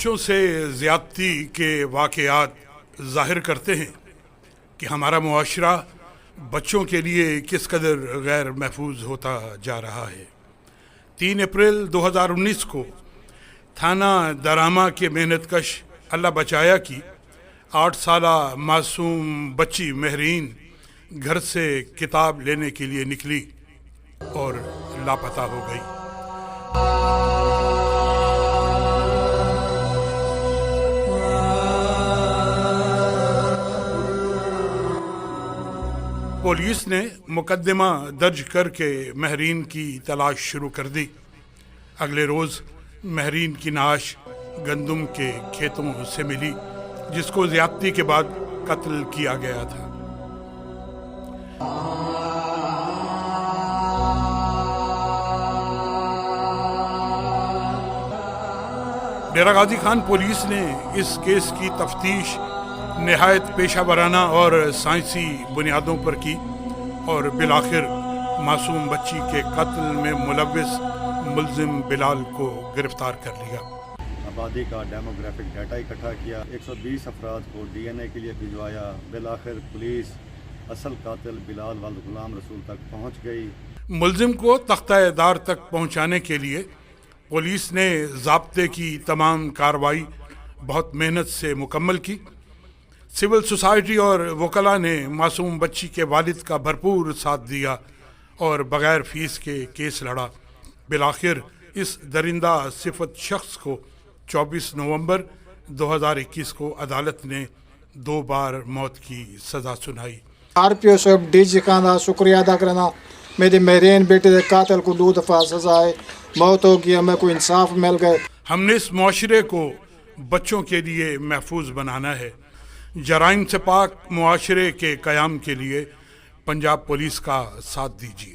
بچوں سے زیادتی کے واقعات ظاہر کرتے ہیں کہ ہمارا معاشرہ بچوں کے لیے کس قدر غیر محفوظ ہوتا جا رہا ہے۔ 3 اپریل 2019 کو تھانہ دراما کے محنت کش اللہ بچایا کی 8 سالہ معصوم بچی مہرین گھر سے کتاب لینے کے لیے نکلی اور لاپتہ ہو گئی۔ پولیس نے مقدمہ درج کر کے مہرین کی تلاش شروع کر دی۔ اگلے روز مہرین کی نعش گندم کے کھیتوں سے ملی، جس کو زیادتی کے بعد قتل کیا گیا تھا۔ ڈیرہ غازی خان پولیس نے اس کیس کی تفتیش نہایت پیشہ ورانہ اور سائنسی بنیادوں پر کی اور بالآخر معصوم بچی کے قتل میں ملوث ملزم بلال کو گرفتار کر لیا۔ آبادی کا ڈیموگرافک ڈیٹا اکٹھا کیا، 120 افراد کو ڈی این اے کے لیے بھجوایا۔ بالآخر پولیس اصل قاتل بلال والد غلام رسول تک پہنچ گئی۔ ملزم کو تختہ دار تک پہنچانے کے لیے پولیس نے ضابطے کی تمام کارروائی بہت محنت سے مکمل کی۔ سول سوسائٹی اور وکلاء نے معصوم بچی کے والد کا بھرپور ساتھ دیا اور بغیر فیس کے کیس لڑا۔ بالآخر اس درندہ صفت شخص کو 24 نومبر 2021 کو عدالت نے 2 بار موت کی سزا سنائی۔ RPO صاحب ڈی جی کا شکریہ ادا کرنا، میری مہرین بیٹے کے قاتل کو 2 دفعہ سزا ہے، موت ہو گئی، ہمیں کوئی انصاف مل گئے۔ ہم نے اس معاشرے کو بچوں کے لیے محفوظ بنانا ہے۔ جرائم سے پاک معاشرے کے قیام کے لیے پنجاب پولیس کا ساتھ دیجیے۔